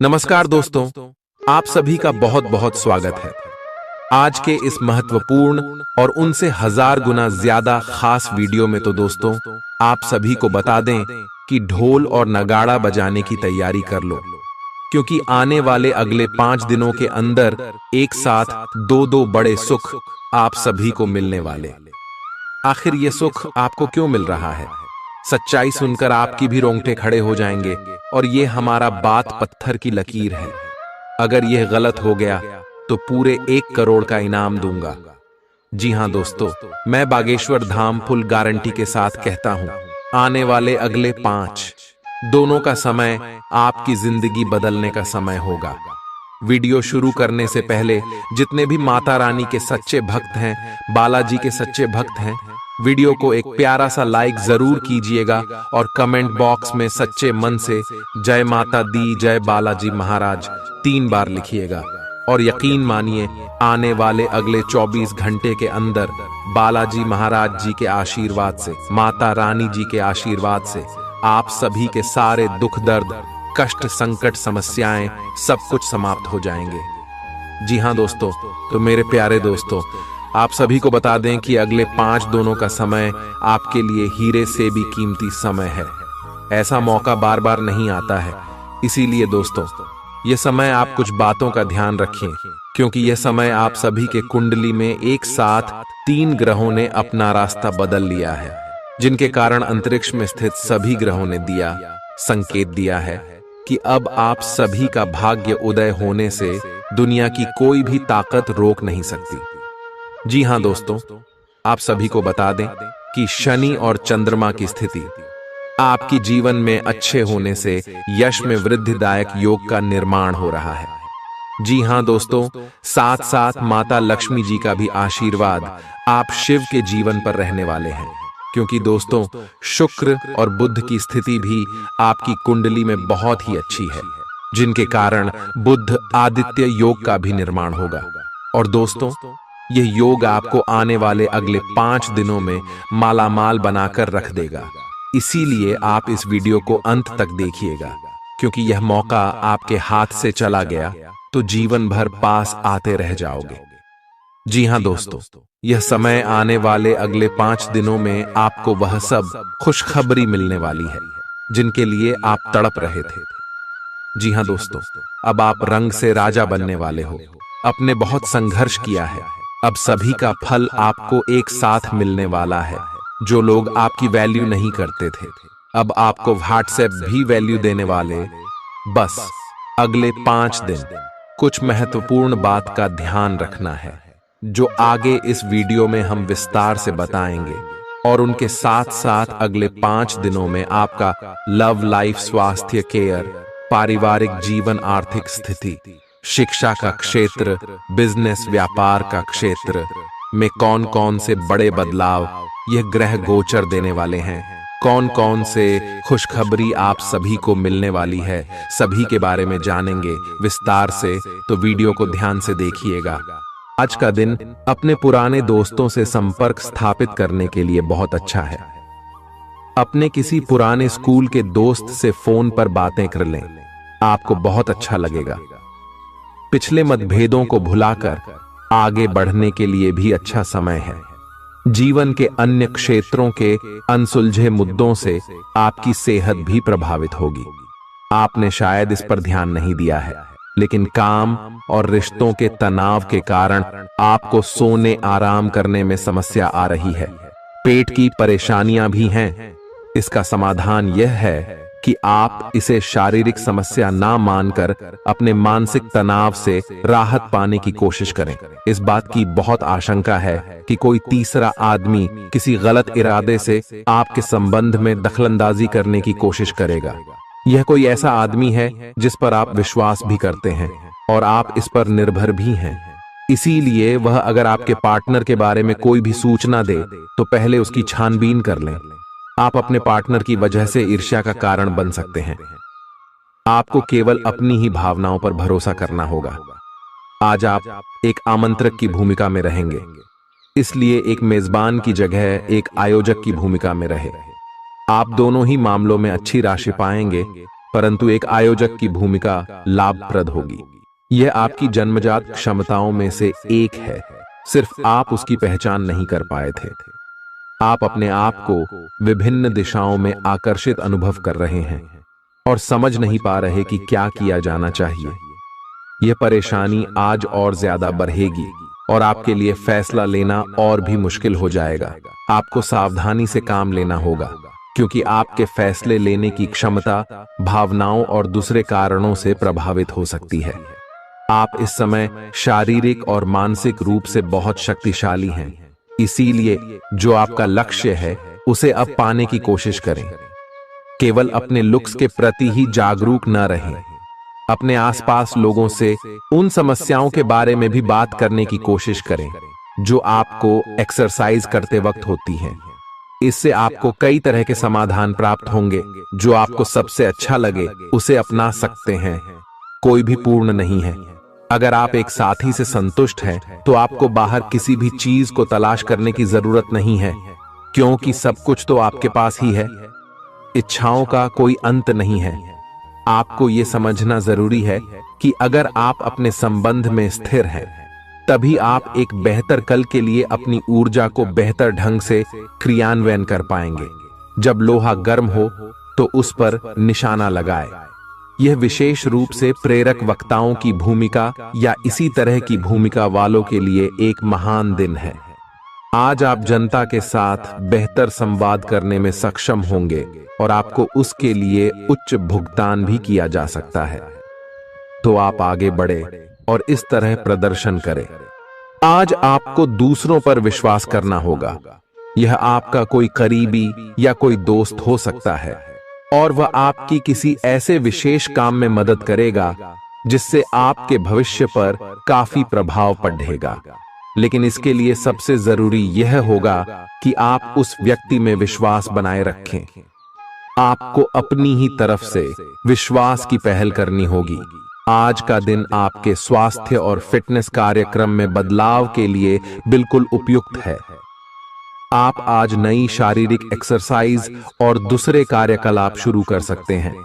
नमस्कार दोस्तों, आप सभी का बहुत बहुत स्वागत है। आज के इस महत्वपूर्ण और उनसे हजार गुना ज्यादा खास वीडियो में तो दोस्तों आप सभी को बता दें कि ढोल और नगाड़ा बजाने की तैयारी कर लो, क्योंकि आने वाले अगले 5 दिनों के अंदर एक साथ दो बड़े सुख आप सभी को मिलने वाले। आखिर ये सुख आपको क्यों मिल रहा है? सच्चाई सुनकर आपकी भी रोंगटे खड़े हो जाएंगे और ये हमारा बात पत्थर की लकीर है। अगर यह गलत हो गया तो पूरे 1 करोड़ का इनाम दूंगा। जी हां दोस्तों, मैं बागेश्वर धाम फुल गारंटी के साथ कहता हूं, आने वाले अगले 5 दोनों का समय आपकी जिंदगी बदलने का समय होगा। वीडियो शुरू करने से पहले जितने भी माता रानी के सच्चे भक्त हैं, बालाजी के सच्चे भक्त हैं, वीडियो को एक प्यारा सा लाइक जरूर कीजिएगा और कमेंट बॉक्स में सच्चे मन से जय माता दी, जय बालाजी महाराज 3 बार लिखिएगा। और यकीन मानिए, आने वाले अगले 24 घंटे के अंदर बालाजी महाराज जी के आशीर्वाद से, माता रानी जी के आशीर्वाद से आप सभी के सारे दुख दर्द, कष्ट, संकट, समस्याएं सब कुछ समाप्त हो जाएंगे। जी हां दोस्तों, तो मेरे प्यारे दोस्तों, आप सभी को बता दें कि अगले 5 दोनों का समय आपके लिए हीरे से भी कीमती समय है। ऐसा मौका बार बार नहीं आता है। इसीलिए दोस्तों, यह समय आप कुछ बातों का ध्यान रखें, क्योंकि यह समय आप सभी के कुंडली में एक साथ 3 ग्रहों ने अपना रास्ता बदल लिया है, जिनके कारण अंतरिक्ष में स्थित सभी ग्रहों ने संकेत दिया है कि अब आप सभी का भाग्य उदय होने से दुनिया की कोई भी ताकत रोक नहीं सकती। जी हां दोस्तों, आप सभी को बता दें कि शनि और चंद्रमा की स्थिति आपकी जीवन में अच्छे होने से यश में वृद्धिदायक योग का निर्माण हो रहा है। जी हां दोस्तों, साथ साथ माता लक्ष्मी जी का भी आशीर्वाद आप शिव के जीवन पर रहने वाले हैं, क्योंकि दोस्तों शुक्र और बुध की स्थिति भी आपकी कुंडली में बहुत ही अच्छी है, जिनके कारण बुध आदित्य योग का भी निर्माण होगा। और दोस्तों, यह योग आपको आने वाले अगले 5 दिनों में मालामाल बनाकर रख देगा। इसीलिए आप इस वीडियो को अंत तक देखिएगा, क्योंकि यह मौका आपके हाथ से चला गया तो जीवन भर पास आते रह जाओगे। जी हां दोस्तों, यह समय आने वाले अगले 5 दिनों में आपको वह सब खुशखबरी मिलने वाली है जिनके लिए आप तड़प रहे थे। जी हां दोस्तों, अब आप रंग से राजा बनने वाले हो। आपने बहुत संघर्ष किया है, अब सभी का फल आपको एक साथ मिलने वाला है। जो लोग आपकी वैल्यू नहीं करते थे, अब आपको व्हाट्सएप भी वैल्यू देने वाले। बस अगले 5 दिन कुछ महत्वपूर्ण बात का ध्यान रखना है, जो आगे इस वीडियो में हम विस्तार से बताएंगे। और उनके साथ साथ अगले 5 दिनों में आपका लव लाइफ, स्वास्थ्य, केयर, पारिवारिक जीवन, आर्थिक स्थिति, शिक्षा का क्षेत्र, बिजनेस, व्यापार का क्षेत्र में कौन कौन से बड़े बदलाव यह ग्रह गोचर देने वाले हैं, कौन कौन से खुशखबरी आप सभी को मिलने वाली है, सभी के बारे में जानेंगे विस्तार से। तो वीडियो को ध्यान से देखिएगा। आज का दिन अपने पुराने दोस्तों से संपर्क स्थापित करने के लिए बहुत अच्छा है। अपने किसी पुराने स्कूल के दोस्त से फोन पर बातें कर लें, आपको बहुत अच्छा लगेगा। पिछले मतभेदों को भुलाकर आगे बढ़ने के लिए भी अच्छा समय है। जीवन के अन्य क्षेत्रों के अनसुलझे मुद्दों से आपकी सेहत भी प्रभावित होगी। आपने शायद इस पर ध्यान नहीं दिया है, लेकिन काम और रिश्तों के तनाव के कारण आपको सोने, आराम करने में समस्या आ रही है। पेट की परेशानियां भी हैं। इसका समाधान यह है कि आप इसे शारीरिक समस्या ना मानकर अपने मानसिक तनाव से राहत पाने की कोशिश करें। इस बात की बहुत आशंका है कि कोई तीसरा आदमी किसी गलत इरादे से आपके संबंध में दखलंदाजी करने की कोशिश करेगा। यह कोई ऐसा आदमी है जिस पर आप विश्वास भी करते हैं और आप इस पर निर्भर भी हैं। इसीलिए वह अगर आपके पार्टनर के बारे में कोई भी सूचना दे तो पहले उसकी छानबीन कर लें। आप अपने पार्टनर की वजह से ईर्ष्या का कारण बन सकते हैं। आपको केवल अपनी ही भावनाओं पर भरोसा करना होगा। आज आप एक आमंत्रक की भूमिका में रहेंगे, इसलिए एक मेजबान की जगह एक आयोजक की भूमिका में रहे। आप दोनों ही मामलों में अच्छी राशि पाएंगे परंतु एक आयोजक की भूमिका लाभप्रद होगी। यह आपकी जन्मजात क्षमताओं में से एक है, सिर्फ आप उसकी पहचान नहीं कर पाए थे। आप अपने आप को विभिन्न दिशाओं में आकर्षित अनुभव कर रहे हैं और समझ नहीं पा रहे कि क्या किया जाना चाहिए। यह परेशानी आज और ज्यादा बढ़ेगी और आपके लिए फैसला लेना और भी मुश्किल हो जाएगा। आपको सावधानी से काम लेना होगा, क्योंकि आपके फैसले लेने की क्षमता भावनाओं और दूसरे कारणों से प्रभावित हो सकती है। आप इस समय शारीरिक और मानसिक रूप से बहुत शक्तिशाली हैं, इसीलिए जो आपका लक्ष्य है उसे अब पाने की कोशिश करें। केवल अपने लुक्स के प्रति ही जागरूक न रहें, अपने आसपास लोगों से उन समस्याओं के बारे में भी बात करने की कोशिश करें जो आपको एक्सरसाइज करते वक्त होती हैं। इससे आपको कई तरह के समाधान प्राप्त होंगे। जो आपको सबसे अच्छा लगे उसे अपना सकते हैं। कोई भी पूर्ण नहीं है। अगर आप एक साथी से संतुष्ट हैं तो आपको बाहर किसी भी चीज को तलाश करने की जरूरत नहीं है, क्योंकि सब कुछ तो आपके पास ही है। इच्छाओं का कोई अंत नहीं है। आपको यह समझना जरूरी है कि अगर आप अपने संबंध में स्थिर हैं, तभी आप एक बेहतर कल के लिए अपनी ऊर्जा को बेहतर ढंग से क्रियान्वयन कर पाएंगे। जब लोहा गर्म हो तो उस पर निशाना लगाए। यह विशेष रूप से प्रेरक वक्ताओं की भूमिका या इसी तरह की भूमिका वालों के लिए एक महान दिन है। आज आप जनता के साथ बेहतर संवाद करने में सक्षम होंगे और आपको उसके लिए उच्च भुगतान भी किया जा सकता है। तो आप आगे बढ़े और इस तरह प्रदर्शन करें। आज आपको दूसरों पर विश्वास करना होगा। यह आपका कोई करीबी या कोई दोस्त हो सकता है और वह आपकी किसी ऐसे विशेष काम में मदद करेगा जिससे आपके भविष्य पर काफी प्रभाव पड़ेगा। लेकिन इसके लिए सबसे जरूरी यह होगा कि आप उस व्यक्ति में विश्वास बनाए रखें। आपको अपनी ही तरफ से विश्वास की पहल करनी होगी। आज का दिन आपके स्वास्थ्य और फिटनेस कार्यक्रम में बदलाव के लिए बिल्कुल उपयुक्त है। आप आज नई शारीरिक एक्सरसाइज और दूसरे कार्यकलाप शुरू कर सकते हैं।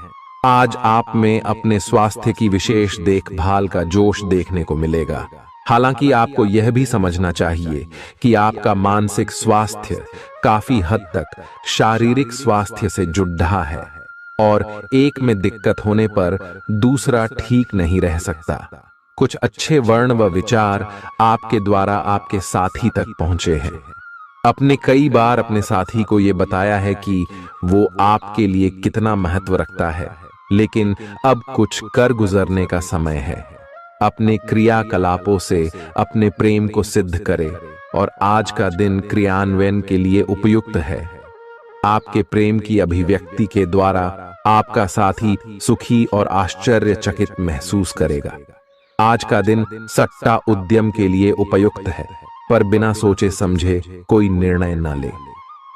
आज आप में अपने स्वास्थ्य की विशेष देखभाल का जोश देखने को मिलेगा। हालांकि आपको यह भी समझना चाहिए कि आपका मानसिक स्वास्थ्य काफी हद तक शारीरिक स्वास्थ्य से जुड़ा है और एक में दिक्कत होने पर दूसरा ठीक नहीं रह सकता। कुछ अच्छे वर्ण व विचार आपके द्वारा आपके साथी तक पहुंचे हैं। अपने कई बार अपने साथी को यह बताया है कि वो आपके लिए कितना महत्व रखता है, लेकिन अब कुछ कर गुजरने का समय है। अपने क्रियाकलापों से अपने प्रेम को सिद्ध करें और आज का दिन क्रियान्वयन के लिए उपयुक्त है। आपके प्रेम की अभिव्यक्ति के द्वारा आपका साथी सुखी और आश्चर्यचकित महसूस करेगा। आज का दिन सट्टा उद्यम के लिए उपयुक्त है, पर बिना सोचे समझे कोई निर्णय न ले।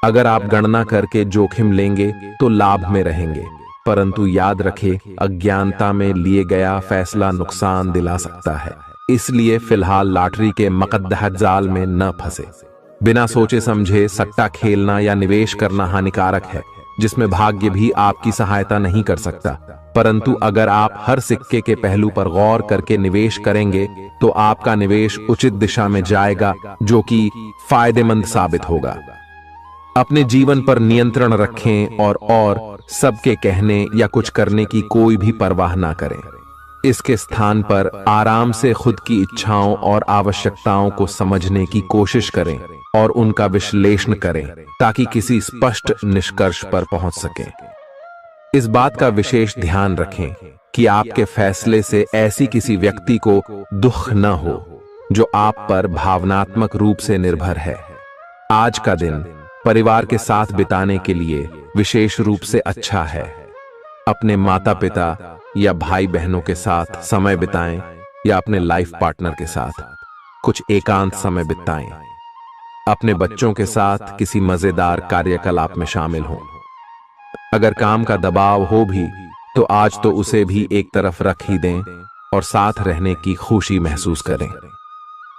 अगर आप गणना करके जोखिम लेंगे तो लाभ में रहेंगे, परंतु याद रखें, अज्ञानता में लिए गया फैसला नुकसान दिला सकता है। इसलिए फिलहाल लॉटरी के मकद्दह जाल में न फंसे। बिना सोचे समझे सट्टा खेलना या निवेश करना हानिकारक है, जिसमें भाग्य भी आपकी सहायता नहीं कर सकता। परंतु अगर आप हर सिक्के के पहलू पर गौर करके निवेश करेंगे तो आपका निवेश उचित दिशा में जाएगा, जो कि फायदेमंद साबित होगा। अपने जीवन पर नियंत्रण रखें और सबके कहने या कुछ करने की कोई भी परवाह ना करें। इसके स्थान पर आराम से खुद की इच्छाओं और आवश्यकताओं को समझने की कोशिश करें और उनका विश्लेषण करें, ताकि किसी स्पष्ट निष्कर्ष पर पहुंच सकें। इस बात का विशेष ध्यान रखें कि आपके फैसले से ऐसी किसी व्यक्ति को दुख न हो जो आप पर भावनात्मक रूप से निर्भर है। आज का दिन परिवार के साथ बिताने के लिए विशेष रूप से अच्छा है। अपने माता पिता या भाई बहनों के साथ समय बिताएं या अपने लाइफ पार्टनर के साथ कुछ एकांत समय बिताएं। अपने बच्चों के साथ किसी मजेदार कार्यकलाप में शामिल हों। अगर काम का दबाव हो भी तो आज तो उसे भी एक तरफ रख ही दें और साथ रहने की खुशी महसूस करें।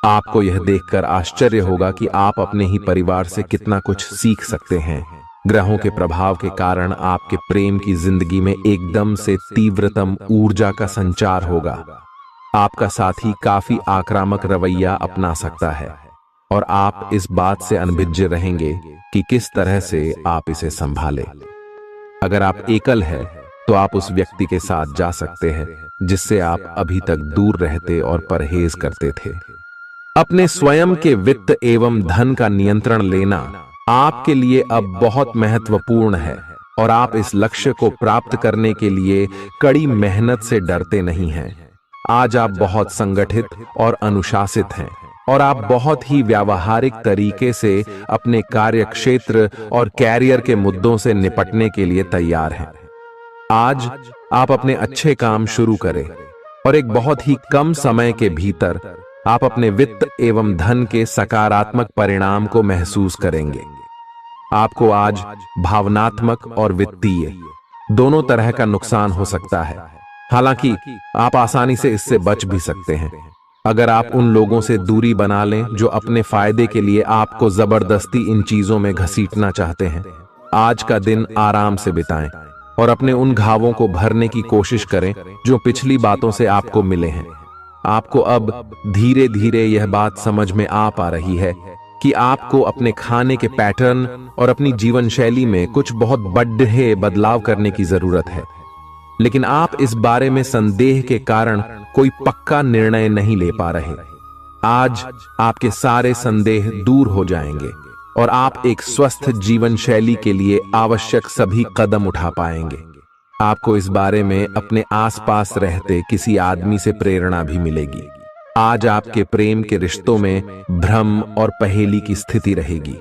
आपको यह देखकर आश्चर्य होगा कि आप अपने ही परिवार से कितना कुछ सीख सकते हैं। ग्रहों के प्रभाव के कारण आपके प्रेम की जिंदगी में एकदम से तीव्रतम ऊर्जा का संचार होगा। आपका साथी काफी आक्रामक रवैया अपना सकता है और आप इस बात से अनभिज्ञ रहेंगे कि किस तरह से आप इसे संभालें। अगर आप एकल हैं, तो आप उस व्यक्ति के साथ जा सकते हैं जिससे आप अभी तक दूर रहते और परहेज करते थे। अपने स्वयं के वित्त एवं धन का नियंत्रण लेना आपके लिए अब बहुत महत्वपूर्ण है और आप इस लक्ष्य को प्राप्त करने के लिए कड़ी मेहनत से डरते नहीं हैं। आज आप बहुत संगठित और अनुशासित हैं और आप बहुत ही व्यावहारिक तरीके से अपने कार्यक्षेत्र और कैरियर के मुद्दों से निपटने के लिए तैयार हैं। आज आप अपने अच्छे काम शुरू करें और एक बहुत ही कम समय के भीतर आप अपने वित्त एवं धन के सकारात्मक परिणाम को महसूस करेंगे। आपको आज भावनात्मक और वित्तीय दोनों तरह का नुकसान हो सकता है। हालांकि आप आसानी से इससे बच भी सकते हैं अगर आप उन लोगों से दूरी बना लें जो अपने फायदे के लिए आपको जबरदस्ती इन चीजों में घसीटना चाहते हैं। आज का दिन आराम से बिताएं और अपने उन घावों को भरने की कोशिश करें जो पिछली बातों से आपको मिले हैं। आपको अब धीरे धीरे यह बात समझ में आ पा रही है कि आपको अपने खाने के पैटर्न और अपनी जीवन शैली में कुछ बहुत बड़े बदलाव करने की जरूरत है, लेकिन आप इस बारे में संदेह के कारण कोई पक्का निर्णय नहीं ले पा रहे। आज आपके सारे संदेह दूर हो जाएंगे और आप एक स्वस्थ जीवन शैली के लिए आवश्यक सभी कदम उठा पाएंगे। आपको इस बारे में अपने आसपास रहते किसी आदमी से प्रेरणा भी मिलेगी। आज आपके प्रेम के रिश्तों में भ्रम और पहेली की स्थिति रहेगी।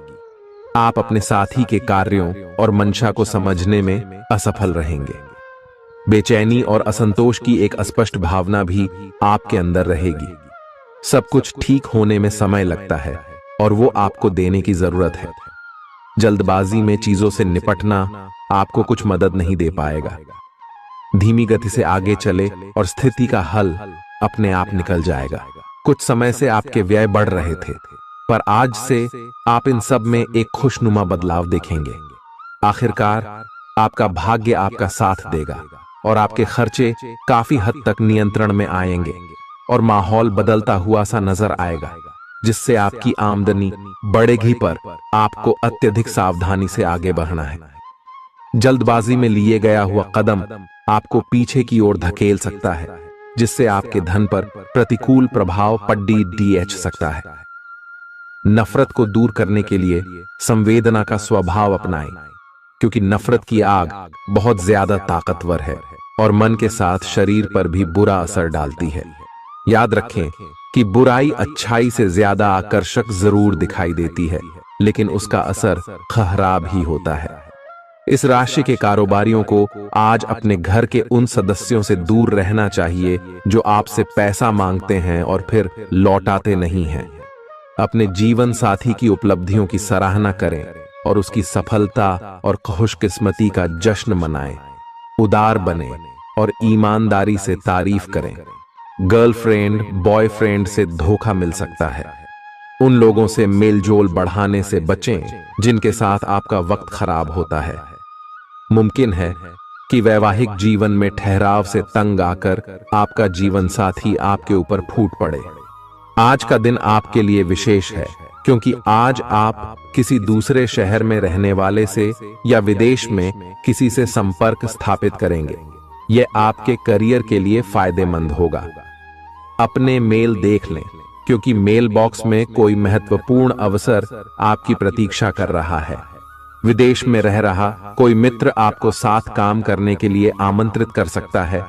आप अपने साथी के कार्यों और मंशा को समझने में असफल रहेंगे। बेचैनी और असंतोष की एक अस्पष्ट भावना भी आपके अंदर रहेगी। सब कुछ ठीक होने में समय लगता है और वो आपको देने की जरूरत है। जल्दबाजी में चीजों से निपटना आपको कुछ मदद नहीं दे पाएगा। धीमी गति से आगे चले और स्थिति का हल अपने आप निकल जाएगा। कुछ समय से आपके व्यय बढ़ रहे थे, पर आज से आप इन सब में एक खुशनुमा बदलाव देखेंगे। आखिरकार आपका भाग्य आपका साथ देगा और आपके खर्चे काफी हद तक नियंत्रण में आएंगे और माहौल बदलता हुआ सा नजर आएगा, जिससे आपकी आमदनी बढ़ेगी, पर आपको अत्यधिक सावधानी से आगे बढ़ना है। जल्दबाजी में लिए गया हुआ कदम आपको पीछे की ओर धकेल सकता है, जिससे आपके धन पर प्रतिकूल प्रभाव पड़ सकता है। नफरत को दूर करने के लिए संवेदना का स्वभाव अपनाएं, क्योंकि नफरत की आग बहुत ज्यादा ताकतवर है और मन के साथ शरीर पर भी बुरा असर डालती है। याद रखें कि बुराई अच्छाई से ज्यादा आकर्षक जरूर दिखाई देती है, लेकिन उसका असर खराब ही होता है। इस राशि के कारोबारियों को आज अपने घर के उन सदस्यों से दूर रहना चाहिए जो आपसे पैसा मांगते हैं और फिर लौटाते नहीं हैं। अपने जीवन साथी की उपलब्धियों की सराहना करें और उसकी सफलता और खुशकिस्मती का जश्न मनाएं। उदार बने और ईमानदारी से तारीफ करें। गर्लफ्रेंड बॉयफ्रेंड से धोखा मिल सकता है। उन लोगों से मेलजोल बढ़ाने से बचें जिनके साथ आपका वक्त खराब होता है। मुमकिन है कि वैवाहिक जीवन में ठहराव से तंग आकर आपका जीवन साथी आपके ऊपर फूट पड़े। आज का दिन आपके लिए विशेष है, क्योंकि आज आप किसी दूसरे शहर में रहने वाले से या विदेश में किसी से संपर्क स्थापित करेंगे। यह आपके करियर के लिए फायदेमंद होगा। अपने मेल देख लें, क्योंकि मेल बॉक्स में कोई महत्वपूर्ण अवसर आपकी प्रतीक्षा कर रहा है। विदेश में रह रहा कोई मित्र आपको साथ काम करने के लिए आमंत्रित कर सकता है।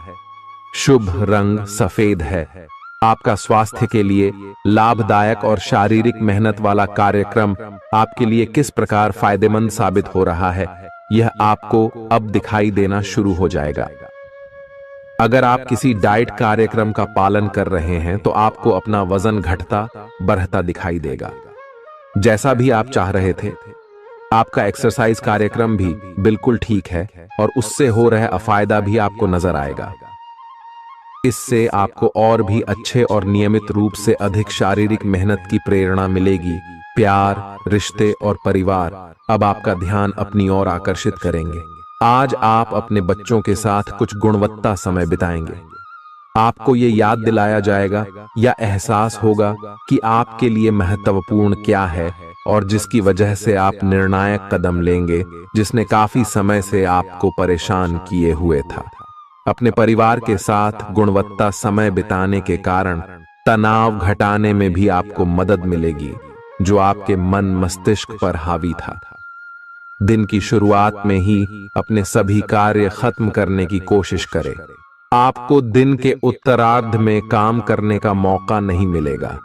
शुभ रंग सफेद है। आपका स्वास्थ्य के लिए लाभदायक और शारीरिक मेहनत वाला कार्यक्रम आपके लिए किस प्रकार फायदेमंद साबित हो रहा है, यह आपको अब दिखाई देना शुरू हो जाएगा। अगर आप किसी डाइट कार्यक्रम का पालन कर रहे हैं तो आपको अपना वजन घटता बढ़ता दिखाई देगा। जैसा भी आप चाह रहे थे, आपका एक्सरसाइज कार्यक्रम भी बिल्कुल ठीक है और उससे हो रहा फायदा भी आपको नजर आएगा। इससे आपको और भी अच्छे और नियमित रूप से अधिक शारीरिक मेहनत की प्रेरणा मिलेगी। प्यार, रिश्ते और परिवार अब आपका ध्यान अपनी ओर आकर्षित करेंगे। आज आप अपने बच्चों के साथ कुछ गुणवत्ता समय बिताएंगे। आपको ये याद दिलाया जाएगा या एहसास होगा कि आपके लिए महत्वपूर्ण क्या है और जिसकी वजह से आप निर्णायक कदम लेंगे, जिसने काफी समय से आपको परेशान किए हुए था। अपने परिवार के साथ गुणवत्ता समय बिताने के कारण तनाव घटाने में भी आपको मदद मिलेगी, जो आपके मन मस्तिष्क पर हावी था। दिन की शुरुआत में ही अपने सभी कार्य खत्म करने की कोशिश करें। आपको दिन के उत्तरार्ध में काम करने का मौका नहीं मिलेगा।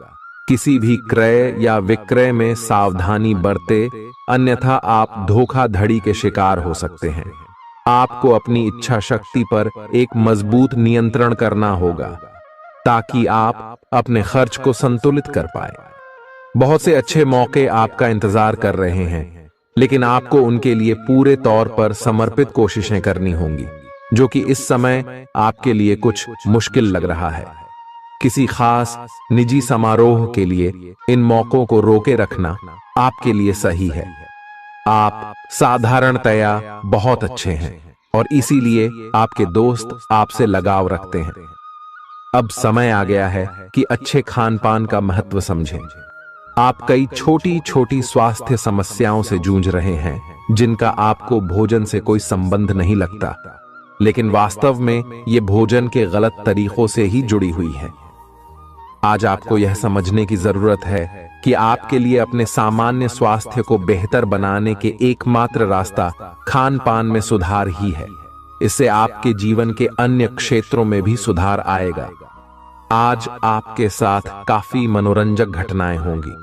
किसी भी क्रय या विक्रय में सावधानी बरते, अन्यथा आप धोखाधड़ी के शिकार हो सकते हैं। आपको अपनी इच्छा शक्ति पर एक मजबूत नियंत्रण करना होगा ताकि आप अपने खर्च को संतुलित कर पाए। बहुत से अच्छे मौके आपका इंतजार कर रहे हैं, लेकिन आपको उनके लिए पूरे तौर पर समर्पित कोशिशें करनी होंगी, जो कि इस समय आपके लिए कुछ मुश्किल लग रहा है। किसी खास निजी समारोह के लिए इन मौकों को रोके रखना आपके लिए सही है। आप साधारणतया बहुत अच्छे हैं और इसीलिए आपके दोस्त आपसे लगाव रखते हैं। अब समय आ गया है कि अच्छे खान पान का महत्व समझें। आप कई छोटी छोटी स्वास्थ्य समस्याओं से जूझ रहे हैं, जिनका आपको भोजन से कोई संबंध नहीं लगता, लेकिन वास्तव में ये भोजन के गलत तरीकों से ही जुड़ी हुई है। आज आपको यह समझने की जरूरत है कि आपके लिए अपने सामान्य स्वास्थ्य को बेहतर बनाने के एकमात्र रास्ता खान पान में सुधार ही है। इससे आपके जीवन के अन्य क्षेत्रों में भी सुधार आएगा। आज आपके साथ काफी मनोरंजक घटनाएं होंगी।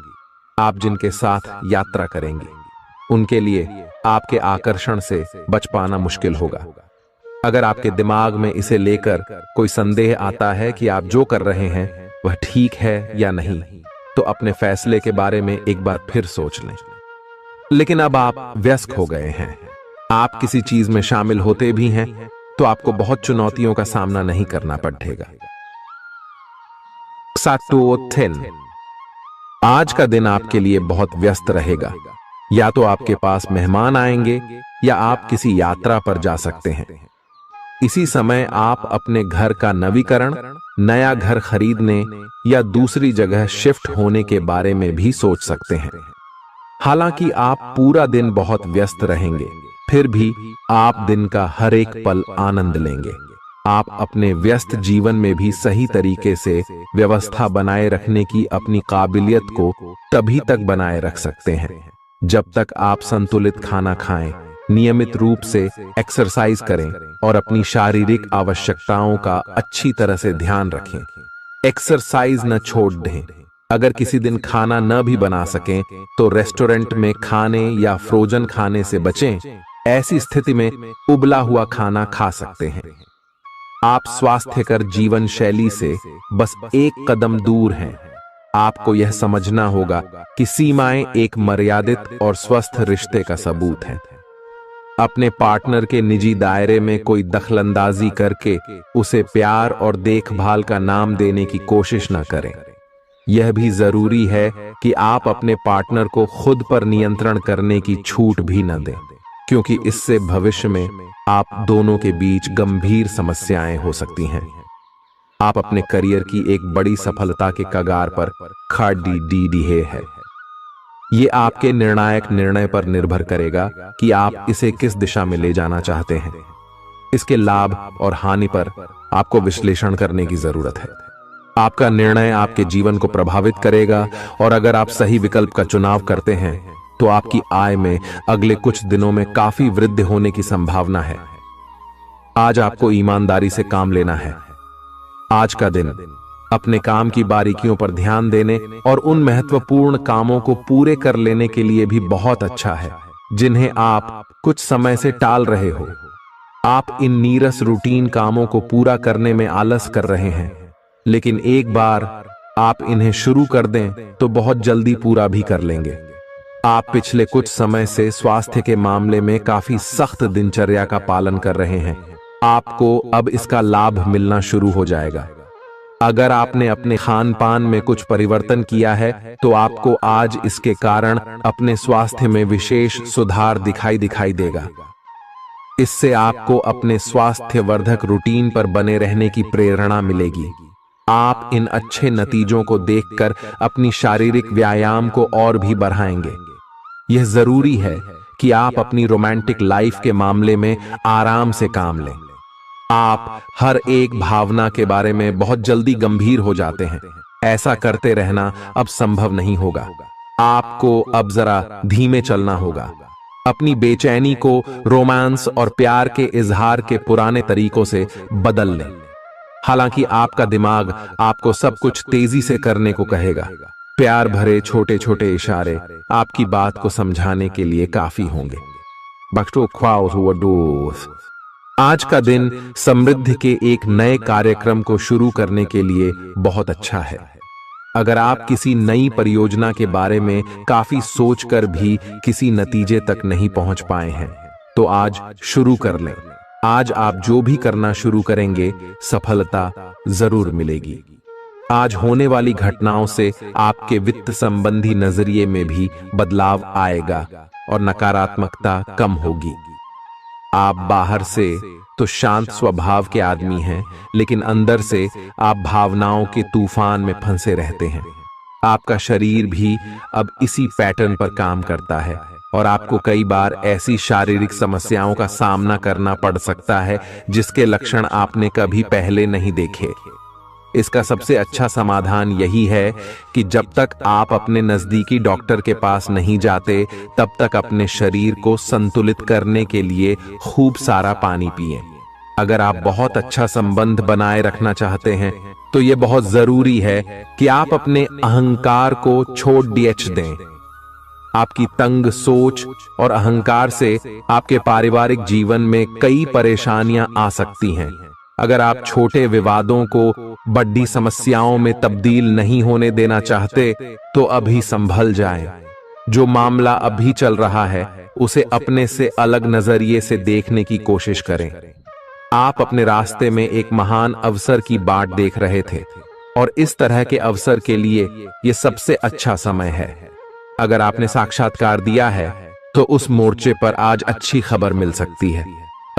आप जिनके साथ यात्रा करेंगे, उनके लिए आपके आकर्षण से बच पाना मुश्किल होगा। अगर आपके दिमाग में इसे लेकर कोई संदेह आता है कि आप जो कर रहे हैं वह ठीक है या नहीं, तो अपने फैसले के बारे में एक बार फिर सोच लें। लेकिन अब आप वयस्क हो गए हैं, आप किसी चीज में शामिल होते भी हैं तो आपको बहुत चुनौतियों का सामना नहीं करना पड़ेगा। आज का दिन आपके लिए बहुत व्यस्त रहेगा। या तो आपके पास मेहमान आएंगे या आप किसी यात्रा पर जा सकते हैं। इसी समय आप अपने घर का नवीकरण, नया घर खरीदने या दूसरी जगह शिफ्ट होने के बारे में भी सोच सकते हैं। हालांकि आप पूरा दिन बहुत व्यस्त रहेंगे, फिर भी आप दिन का हर एक पल आनंद लेंगे। आप अपने व्यस्त जीवन में भी सही तरीके से व्यवस्था बनाए रखने की अपनी काबिलियत को तभी तक बनाए रख सकते हैं जब तक आप संतुलित खाना खाएं, नियमित रूप से एक्सरसाइज करें और अपनी शारीरिक आवश्यकताओं का अच्छी तरह से ध्यान रखें। एक्सरसाइज न छोड़ दें। अगर किसी दिन खाना न भी बना सकें तो रेस्टोरेंट में खाने या फ्रोजन खाने से बचें। ऐसी स्थिति में उबला हुआ खाना खा सकते हैं। आप स्वास्थ्यकर जीवन शैली से बस एक कदम दूर हैं। आपको यह समझना होगा कि सीमाएं एक मर्यादित और स्वस्थ रिश्ते का सबूत हैं। अपने पार्टनर के निजी दायरे में कोई दखलंदाजी करके उसे प्यार और देखभाल का नाम देने की कोशिश न करें। यह भी जरूरी है कि आप अपने पार्टनर को खुद पर नियंत्रण करने की छूट भी न दें, क्योंकि इससे भविष्य में आप दोनों के बीच गंभीर समस्याएं हो सकती हैं। आप अपने करियर की एक बड़ी सफलता के कगार पर खड़ी है। ये आपके निर्णायक निर्णय पर निर्भर करेगा कि आप इसे किस दिशा में ले जाना चाहते हैं। इसके लाभ और हानि पर आपको विश्लेषण करने की जरूरत है। आपका निर्णय आपके जीवन को प्रभावित करेगा और अगर आप सही विकल्प का चुनाव करते हैं तो आपकी आय में अगले कुछ दिनों में काफी वृद्धि होने की संभावना है। आज आपको ईमानदारी से काम लेना है। आज का दिन अपने काम की बारीकियों पर ध्यान देने और उन महत्वपूर्ण कामों को पूरे कर लेने के लिए भी बहुत अच्छा है जिन्हें आप कुछ समय से टाल रहे हो। आप इन नीरस रूटीन कामों को पूरा करने में आलस कर रहे हैं, लेकिन एक बार आप इन्हें शुरू कर दें तो बहुत जल्दी पूरा भी कर लेंगे। आप पिछले कुछ समय से स्वास्थ्य के मामले में काफी सख्त दिनचर्या का पालन कर रहे हैं। आपको अब इसका लाभ मिलना शुरू हो जाएगा। अगर आपने अपने खान पान में कुछ परिवर्तन किया है तो आपको आज इसके कारण अपने स्वास्थ्य में विशेष सुधार दिखाई देगा। इससे आपको अपने स्वास्थ्य वर्धक रूटीन पर बने रहने की प्रेरणा मिलेगी। आप इन अच्छे नतीजों को देखकर अपनी शारीरिक व्यायाम को और भी बढ़ाएंगे। यह जरूरी है कि आप अपनी रोमांटिक लाइफ के मामले में आराम से काम लें। आप हर एक भावना के बारे में बहुत जल्दी गंभीर हो जाते हैं। ऐसा करते रहना अब संभव नहीं होगा। आपको अब जरा धीमे चलना होगा। अपनी बेचैनी को रोमांस और प्यार के इजहार के पुराने तरीकों से बदल लें। हालांकि आपका दिमाग आपको सब कुछ तेजी से करने को कहेगा। प्यार भरे छोटे छोटे इशारे आपकी बात को समझाने के लिए काफी होंगे। आज का दिन समृद्धि के एक नए कार्यक्रम को शुरू करने के लिए बहुत अच्छा है। अगर आप किसी नई परियोजना के बारे में काफी सोचकर भी किसी नतीजे तक नहीं पहुंच पाए हैं तो आज शुरू कर लें। आज आप जो भी करना शुरू करेंगे सफलता जरूर मिलेगी। आज होने वाली घटनाओं से आपके वित्त संबंधी नजरिए में भी बदलाव आएगा और नकारात्मकता कम होगी। आप बाहर से तो शांत स्वभाव के आदमी हैं, लेकिन अंदर से आप भावनाओं के तूफान में फंसे रहते हैं। आपका शरीर भी अब इसी पैटर्न पर काम करता है और आपको कई बार ऐसी शारीरिक समस्याओं का सामना करना पड़ सकता है जिसके लक्षण आपने कभी पहले नहीं देखे। इसका सबसे अच्छा समाधान यही है कि जब तक आप अपने नजदीकी डॉक्टर के पास नहीं जाते तब तक अपने शरीर को संतुलित करने के लिए खूब सारा पानी पिएं। अगर आप बहुत अच्छा संबंध बनाए रखना चाहते हैं तो यह बहुत जरूरी है कि आप अपने अहंकार को छोड़ दें। आपकी तंग सोच और अहंकार से आपके पारिवारिक जीवन में कई परेशानियां आ सकती हैं। अगर आप छोटे विवादों को बड़ी समस्याओं में तब्दील नहीं होने देना चाहते तो अभी संभल जाएं। जो मामला अभी चल रहा है उसे अपने से अलग नजरिए से देखने की कोशिश करें। आप अपने रास्ते में एक महान अवसर की बाट देख रहे थे और इस तरह के अवसर के लिए यह सबसे अच्छा समय है। अगर आपने साक्षात्कार दिया है तो उस मोर्चे पर आज अच्छी खबर मिल सकती है।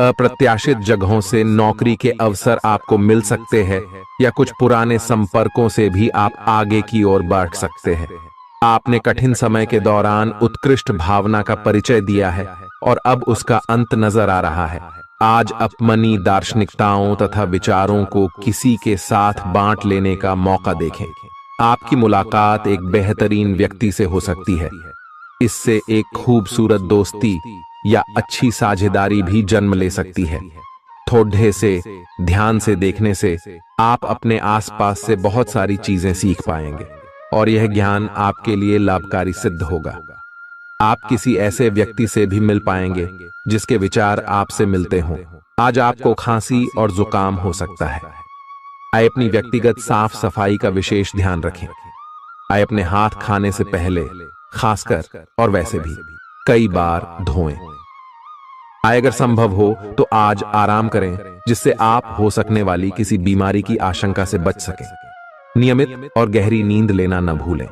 अप्रत्याशित जगहों से नौकरी के अवसर आपको मिल सकते हैं या कुछ पुराने संपर्कों से भी आप आगे की ओर बढ़ सकते हैं। आपने कठिन समय के दौरान उत्कृष्ट भावना का परिचय दिया है और अब उसका अंत नजर आ रहा है। आज अपनी दार्शनिकताओं तथा विचारों को किसी के साथ बांट लेने का मौका देखें। आपकी मुलाकात एक बेहतरीन व्यक्ति से हो सकती है। इससे एक खूबसूरत दोस्ती या अच्छी साझेदारी भी जन्म ले सकती है। थोड़े से ध्यान से देखने से आप अपने आसपास से बहुत सारी चीजें सीख पाएंगे और यह ज्ञान आपके लिए लाभकारी सिद्ध होगा। आप किसी ऐसे व्यक्ति से भी मिल पाएंगे जिसके विचार आपसे मिलते हों। आज आपको खांसी और जुकाम हो सकता है। आइए अपनी व्यक्तिगत साफ सफाई का विशेष ध्यान रखें। आइए अपने हाथ खाने से पहले खासकर और वैसे भी कई बार धोएं। आइए अगर संभव हो तो आज आराम करें जिससे आप हो सकने वाली किसी बीमारी की आशंका से बच सकें। नियमित और गहरी नींद लेना न भूलें।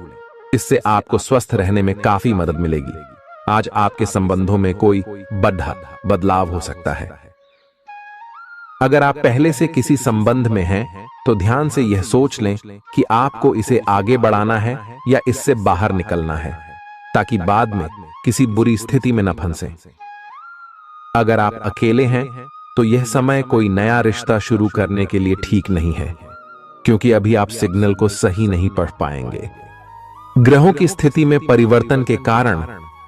इससे आपको स्वस्थ रहने में काफी मदद मिलेगी। आज आपके संबंधों में कोई बड़ा बदलाव हो सकता है। अगर आप पहले से किसी संबंध में हैं तो ध्यान से यह सोच लें कि आपको इसे आगे बढ़ाना है या इससे बाहर निकलना है, ताकि बाद में किसी बुरी स्थिति में न फंसें। अगर आप अकेले हैं तो यह समय कोई नया रिश्ता शुरू करने के लिए ठीक नहीं है, क्योंकि अभी आप सिग्नल को सही नहीं पढ़ पाएंगे। ग्रहों की स्थिति में परिवर्तन के कारण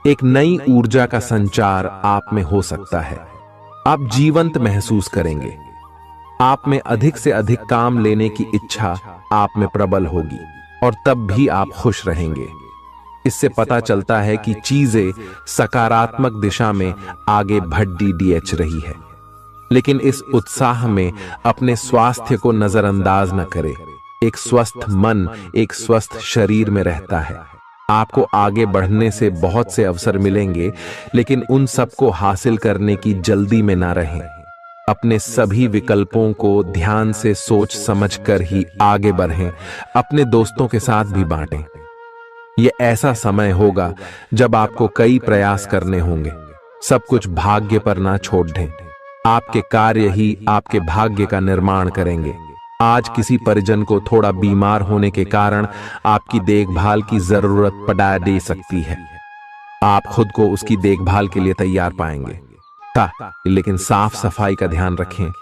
एक नई ऊर्जा का संचार आप में हो सकता है। आप जीवंत महसूस करेंगे। आप में अधिक से अधिक काम लेने की इच्छा आप में प्रबल होगी और तब भी आप खुश रहेंगे। इससे पता चलता है कि चीजें सकारात्मक दिशा में आगे बढ़ रही है। लेकिन इस उत्साह में अपने स्वास्थ्य को नजरअंदाज न करें। एक स्वस्थ मन एक स्वस्थ शरीर में रहता है। आपको आगे बढ़ने से बहुत से अवसर मिलेंगे, लेकिन उन सबको हासिल करने की जल्दी में ना रहें। अपने सभी विकल्पों को ध्यान से सोच समझकर ही आगे बढ़ें। अपने दोस्तों के साथ भी बांटें। यह ऐसा समय होगा जब आपको कई प्रयास करने होंगे। सब कुछ भाग्य पर ना छोड़ दें। आपके कार्य ही आपके भाग्य का निर्माण करेंगे। आज किसी परिजन को थोड़ा बीमार होने के कारण आपकी देखभाल की जरूरत पड़ा दे सकती है। आप खुद को उसकी देखभाल के लिए तैयार पाएंगे। लेकिन साफ सफाई का ध्यान रखें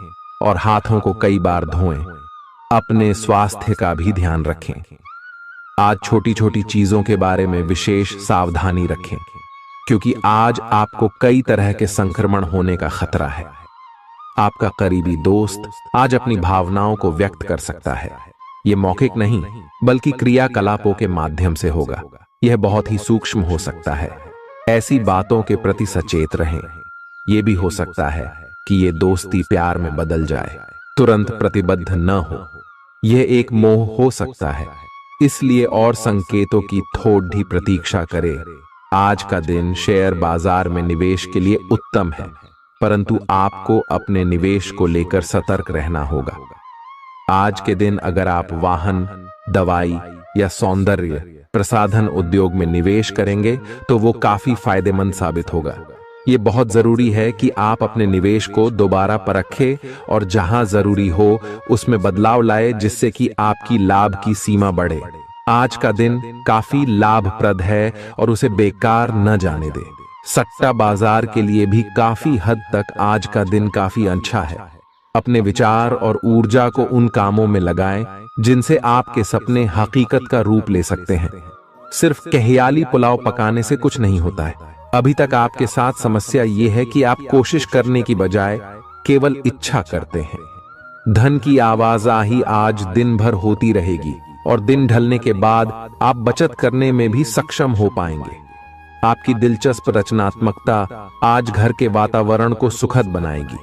और हाथों को कई बार धोएं। अपने स्वास्थ्य का भी ध्यान रखें। आज छोटी छोटी चीजों के बारे में विशेष सावधानी रखें, क्योंकि आज आपको कई तरह के संक्रमण होने का खतरा है। आपका करीबी दोस्त आज अपनी भावनाओं को व्यक्त कर सकता है। यह मौखिक नहीं, बल्कि क्रियाकलापों के माध्यम से होगा। यह बहुत ही सूक्ष्म हो सकता है। ऐसी बातों के प्रति सचेत रहें। यह भी हो सकता है कि यह दोस्ती प्यार में बदल जाए। तुरंत प्रतिबद्ध न हो। यह एक मोह हो सकता है, इसलिए और संकेतों की थोड़ी प्रतीक्षा करें। आज का दिन शेयर बाजार में निवेश के लिए उत्तम है, परंतु आपको अपने निवेश को लेकर सतर्क रहना होगा। आज के दिन अगर आप वाहन, दवाई या सौंदर्य प्रसाधन उद्योग में निवेश करेंगे तो वो काफी फायदेमंद साबित होगा। ये बहुत जरूरी है कि आप अपने निवेश को दोबारा परखें और जहां जरूरी हो उसमें बदलाव लाए, जिससे कि आपकी लाभ की सीमा बढ़े। आज का दिन काफी लाभप्रद है और उसे बेकार न जाने दें। सट्टा बाजार के लिए भी काफी हद तक आज का दिन काफी अच्छा है। अपने विचार और ऊर्जा को उन कामों में लगाएं जिनसे आपके सपने हकीकत का रूप ले सकते हैं। सिर्फ कहियाली पुलाव पकाने से कुछ नहीं होता है। अभी तक आपके साथ समस्या यह है कि आप कोशिश करने की बजाय केवल इच्छा करते हैं। धन की आवाजाही आज दिन भर होती रहेगी और दिन ढलने के बाद आप बचत करने में भी सक्षम हो पाएंगे। आपकी दिलचस्प रचनात्मकता आज घर के वातावरण को सुखद बनाएगी।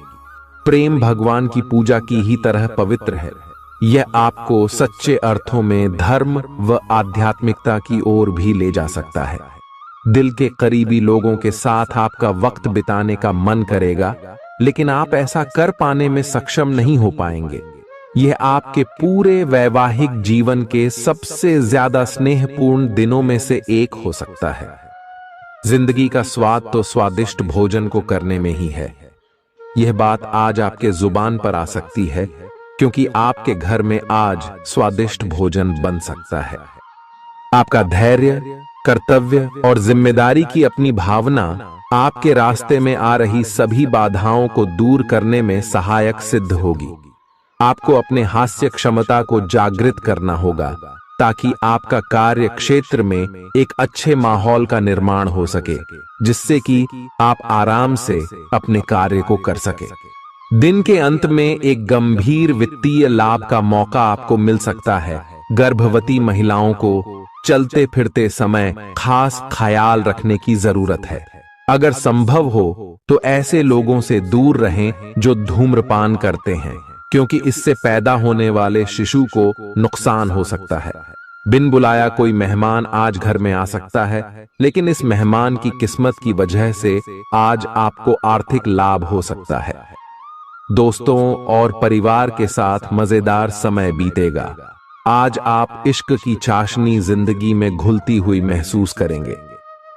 प्रेम भगवान की पूजा की ही तरह पवित्र है। यह आपको सच्चे अर्थों में धर्म व आध्यात्मिकता की ओर भी ले जा सकता है। दिल के करीबी लोगों के साथ आपका वक्त बिताने का मन करेगा, लेकिन आप ऐसा कर पाने में सक्षम नहीं हो पाएंगे। यह आपके पूरे वैवाहिक जीवन के सबसे ज्यादा स्नेहपूर्ण दिनों में से एक हो सकता है। जिंदगी का स्वाद तो स्वादिष्ट भोजन को करने में ही है। यह बात आज आपके जुबान पर आ सकती है, क्योंकि आपके घर में आज स्वादिष्ट भोजन बन सकता है। आपका धैर्य, कर्तव्य और जिम्मेदारी की अपनी भावना आपके रास्ते में आ रही सभी बाधाओं को दूर करने में सहायक सिद्ध होगी। आपको अपने हास्य क्षमता को जागृत करना होगा, ताकि आपका कार्य क्षेत्र में एक अच्छे माहौल का निर्माण हो सके, जिससे कि आप आराम से अपने कार्य को कर सके। दिन के अंत में एक गंभीर वित्तीय लाभ का मौका आपको मिल सकता है। गर्भवती महिलाओं को चलते फिरते समय खास ख्याल रखने की जरूरत है। अगर संभव हो तो ऐसे लोगों से दूर रहें जो धूम्रपान करते हैं, क्योंकि इससे पैदा होने वाले शिशु को नुकसान हो सकता है। बिन बुलाया कोई मेहमान आज घर में आ सकता है, लेकिन इस मेहमान की किस्मत की वजह से आज आपको आर्थिक लाभ हो सकता है। दोस्तों और परिवार के साथ मजेदार समय बीतेगा। आज आप इश्क की चाशनी जिंदगी में घुलती हुई महसूस करेंगे।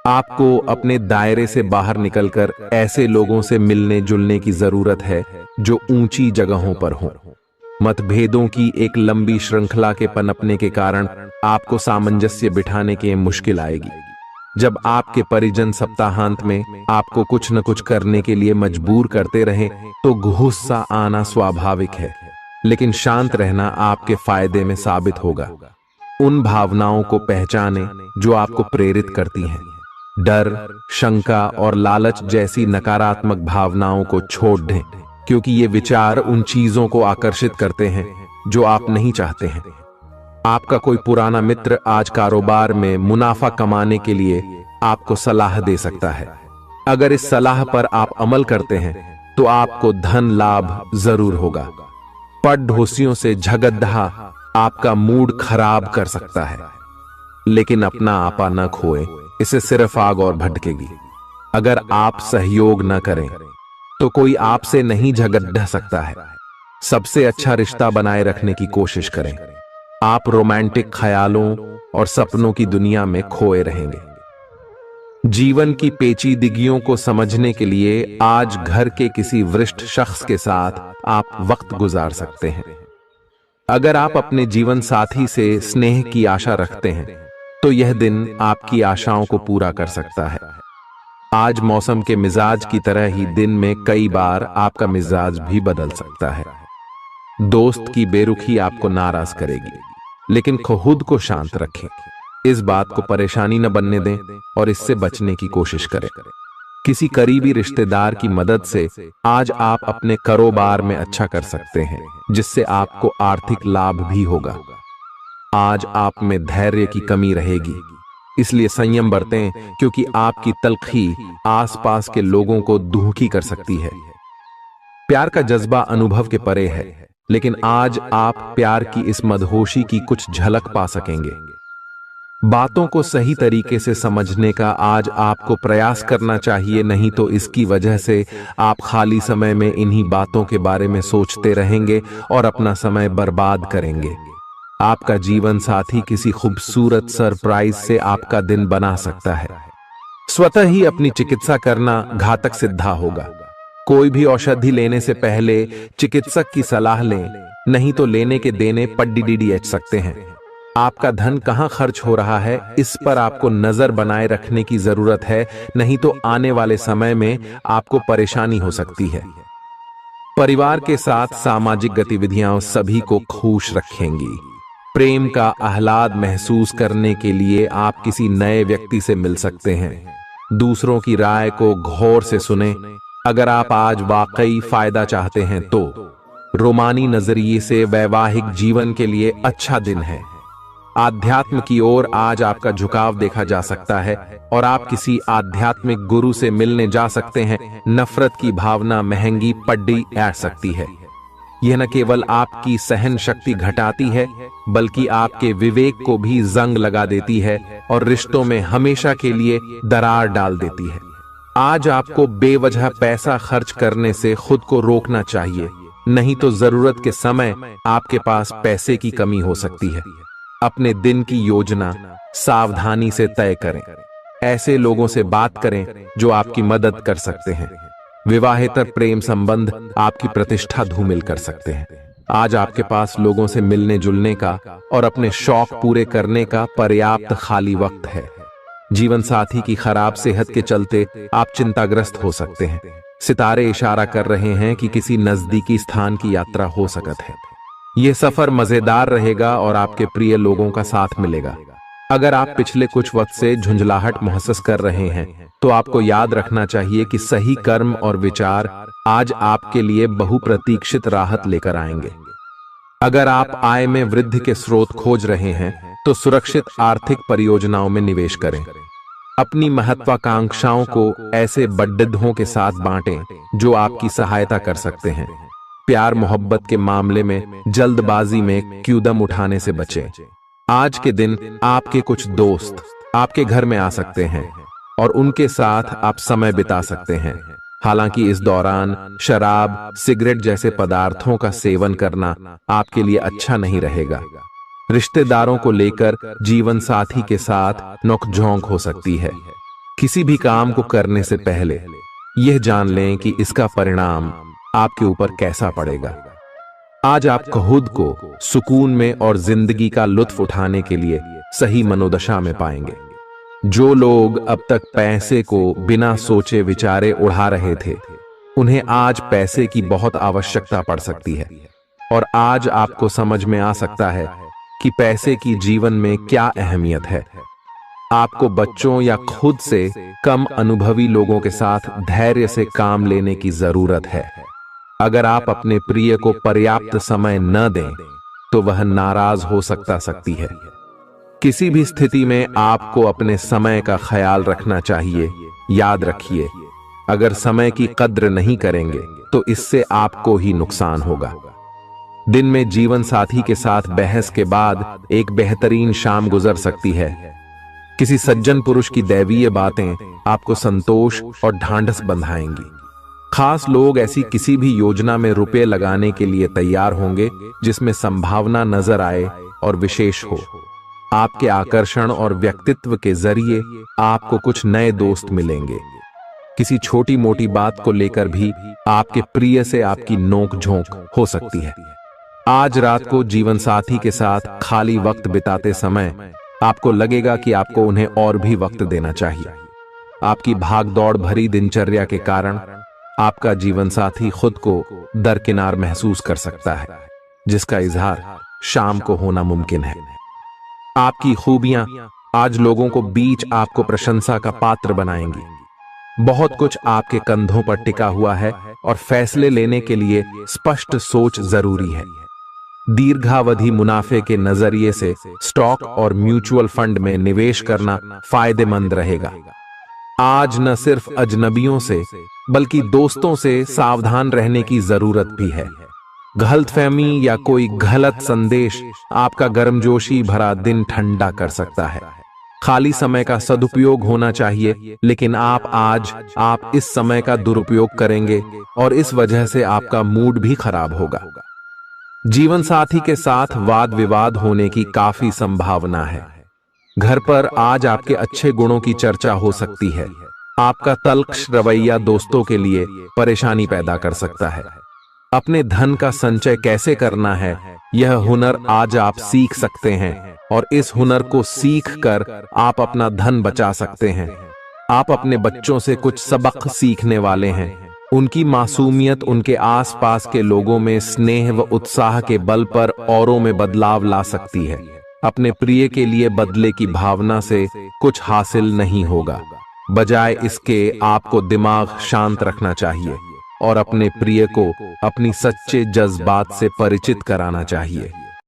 आपको अपने दायरे से बाहर निकलकर ऐसे लोगों से मिलने जुलने की जरूरत है जो ऊंची जगहों पर हों। मतभेदों की एक लंबी श्रृंखला के पनपने के कारण आपको सामंजस्य बिठाने की मुश्किल आएगी। जब आपके परिजन सप्ताहांत में आपको कुछ न कुछ करने के लिए मजबूर करते रहें, तो गुस्सा आना स्वाभाविक है, लेकिन शांत रहना आपके फायदे में साबित होगा। उन भावनाओं को पहचानें जो आपको प्रेरित करती हैं। डर, शंका और लालच जैसी नकारात्मक भावनाओं को छोड़ दें, क्योंकि ये विचार उन चीजों को आकर्षित करते हैं जो आप नहीं चाहते हैं। आपका कोई पुराना मित्र आज कारोबार में मुनाफा कमाने के लिए आपको सलाह दे सकता है। अगर इस सलाह पर आप अमल करते हैं तो आपको धन लाभ जरूर होगा। पड़ोसियों से झगड़ा आपका मूड खराब कर सकता है, लेकिन अपना आपा न खोएं, इससे सिर्फ आग और भड़केगी। अगर आप सहयोग न करें तो कोई आपसे नहीं झगड़ सकता है। सबसे अच्छा रिश्ता बनाए रखने की कोशिश करें। आप रोमांटिक ख्यालों और सपनों की दुनिया में खोए रहेंगे। जीवन की पेचीदगियों को समझने के लिए आज घर के किसी वरिष्ठ शख्स के साथ आप वक्त गुजार सकते हैं। अगर आप अपने जीवन साथी से स्नेह की आशा रखते हैं तो यह दिन आपकी आशाओं को पूरा कर सकता है। आज मौसम के मिजाज की तरह ही दिन में कई बार आपका मिजाज भी बदल सकता है। दोस्त की बेरुखी आपको नाराज करेगी, लेकिन खुद को शांत रखें। इस बात को परेशानी न बनने दें और इससे बचने की कोशिश करें। किसी करीबी रिश्तेदार की मदद से आज आप अपने कारोबार में अच्छा कर सकते हैं, जिससे आपको आर्थिक लाभ भी होगा। आज आप में धैर्य की कमी रहेगी, इसलिए संयम बरतें, क्योंकि आपकी तल्खी आसपास के लोगों को दुखी कर सकती है। प्यार का जज्बा अनुभव के परे है, लेकिन आज आप प्यार की इस मदहोशी की कुछ झलक पा सकेंगे। बातों को सही तरीके से समझने का आज आपको प्रयास करना चाहिए, नहीं तो इसकी वजह से आप खाली समय में इन्हीं बातों के बारे में सोचते रहेंगे और अपना समय बर्बाद करेंगे। आपका जीवन साथी किसी खूबसूरत सरप्राइज से आपका दिन बना सकता है। स्वतः ही अपनी चिकित्सा करना घातक सिद्धा होगा। कोई भी औषधि लेने से पहले चिकित्सक की सलाह लें, नहीं तो लेने के देने पड्डीडीएच सकते हैं। आपका धन कहां खर्च हो रहा है, इस पर आपको नजर बनाए रखने की जरूरत है, नहीं तो आने वाले समय में आपको परेशानी हो सकती है। परिवार के साथ सामाजिक गतिविधियां सभी को खुश रखेंगी। प्रेम का आह्लाद महसूस करने के लिए आप किसी नए व्यक्ति से मिल सकते हैं। दूसरों की राय को गौर से सुनें। अगर आप आज वाकई फायदा चाहते हैं तो रोमानी नजरिए से वैवाहिक जीवन के लिए अच्छा दिन है। आध्यात्म की ओर आज आपका झुकाव देखा जा सकता है और आप किसी आध्यात्मिक गुरु से मिलने जा सकते हैं। नफरत की भावना महंगी पड्डी आ सकती है। यह न केवल आपकी सहन शक्ति घटाती है, बल्कि आपके विवेक को भी जंग लगा देती है और रिश्तों में हमेशा के लिए दरार डाल देती है। आज आपको बेवजह पैसा खर्च करने से खुद को रोकना चाहिए, नहीं तो जरूरत के समय आपके पास पैसे की कमी हो सकती है। अपने दिन की योजना सावधानी से तय करें। ऐसे लोगों से बात करें जो आपकी मदद कर सकते हैं। विवाहेतर प्रेम संबंध आपकी प्रतिष्ठा धूमिल कर सकते हैं। आज आपके पास लोगों से मिलने जुलने का और अपने शौक पूरे करने का पर्याप्त खाली वक्त है। जीवन साथी की खराब सेहत के चलते आप चिंताग्रस्त हो सकते हैं। सितारे इशारा कर रहे हैं कि किसी नजदीकी स्थान की यात्रा हो सकती है। यह सफर मजेदार रहेगा और आपके प्रिय लोगों का साथ मिलेगा। अगर आप पिछले कुछ वक्त से झुंझलाहट महसूस कर रहे हैं तो आपको याद रखना चाहिए कि सही कर्म और विचार आज आपके लिए बहुप्रतीक्षित राहत लेकर आएंगे। अगर आप आय में वृद्धि के स्रोत खोज रहे हैं तो सुरक्षित आर्थिक परियोजनाओं में निवेश करें। अपनी महत्वाकांक्षाओं को ऐसे बड्ढों के साथ बांटें जो आपकी सहायता कर सकते हैं। प्यार मोहब्बत के मामले में जल्दबाजी में कदम उठाने से बचें। आज के दिन आपके कुछ दोस्त आपके घर में आ सकते हैं और उनके साथ आप समय बिता सकते हैं। हालांकि इस दौरान शराब, सिगरेट जैसे पदार्थों का सेवन करना आपके लिए अच्छा नहीं रहेगा। रिश्तेदारों को लेकर जीवन साथी के साथ नोकझोंक हो सकती है। किसी भी काम को करने से पहले यह जान लें कि इसका परिणाम आपके ऊपर कैसा पड़ेगा। आज आप खुद को सुकून में और जिंदगी का लुत्फ उठाने के लिए सही मनोदशा में पाएंगे। जो लोग अब तक पैसे को बिना सोचे विचारे उड़ा रहे थे, उन्हें आज पैसे की बहुत आवश्यकता पड़ सकती है और आज आपको समझ में आ सकता है कि पैसे की जीवन में क्या अहमियत है। आपको बच्चों या खुद से कम अनुभवी लोगों के साथ धैर्य से काम लेने की जरूरत है। अगर आप अपने प्रिय को पर्याप्त समय न दें तो वह नाराज हो सकती है। किसी भी स्थिति में आपको अपने समय का ख्याल रखना चाहिए। याद रखिए, अगर समय की कद्र नहीं करेंगे तो इससे आपको ही नुकसान होगा। दिन में जीवन साथी के साथ बहस के बाद एक बेहतरीन शाम गुजर सकती है। किसी सज्जन पुरुष की दैवीय बातें आपको संतोष और ढांढस बंधाएंगी। खास लोग ऐसी किसी भी योजना में रुपए लगाने के लिए तैयार होंगे जिसमें संभावना नजर आए और विशेष हो। आपके आकर्षण और व्यक्तित्व के जरिए आपको कुछ नए दोस्त मिलेंगे। किसी छोटी मोटी बात को लेकर भी आपके प्रिय से आपकी नोक झोंक हो सकती है। आज रात को जीवन साथी के साथ खाली वक्त बिताते समय आपको लगेगा कि आपको उन्हें और भी वक्त देना चाहिए। आपकी भागदौड़ भरी दिनचर्या के कारण आपका जीवन साथी खुद को दरकिनार महसूस कर सकता है, जिसका इजहार शाम को होना मुमकिन है। आपकी खूबियां आज लोगों को बीच आपको प्रशंसा का पात्र बनाएंगी। बहुत कुछ आपके कंधों पर टिका हुआ है और फैसले लेने के लिए स्पष्ट सोच जरूरी है। दीर्घावधि मुनाफे के नजरिए से स्टॉक और म्यूचुअल फंड में निवेश करना फायदेमंद रहेगा। आज न सिर्फ अजनबियों से बल्कि दोस्तों से सावधान रहने की जरूरत भी है। गलतफहमी या कोई गलत संदेश आपका गर्मजोशी भरा दिन ठंडा कर सकता है। खाली समय का सदुपयोग होना चाहिए, लेकिन आप इस समय का दुरुपयोग करेंगे और इस वजह से आपका मूड भी खराब होगा। जीवन साथी के साथ वाद विवाद होने की काफी संभावना है। घर पर आज आपके अच्छे गुणों की चर्चा हो सकती है। आपका तल्ख रवैया दोस्तों के लिए परेशानी पैदा कर सकता है। अपने धन का संचय कैसे करना है, यह हुनर आज आप सीख सकते हैं और इस हुनर को सीख कर आप अपना धन बचा सकते हैं। आप अपने बच्चों से कुछ सबक सीखने वाले हैं। उनकी मासूमियत उनके आसपास के लोगों में स्नेह व उत्साह के बल पर औरों में बदलाव ला सकती है। अपने प्रिय के लिए बदले की भावना से कुछ हासिल नहीं होगा। बजाय इसके आपको दिमाग शांत रखना चाहिए और अपने प्रिय को अपनी सच्चे जज्बात से परिचित कराना चाहिए।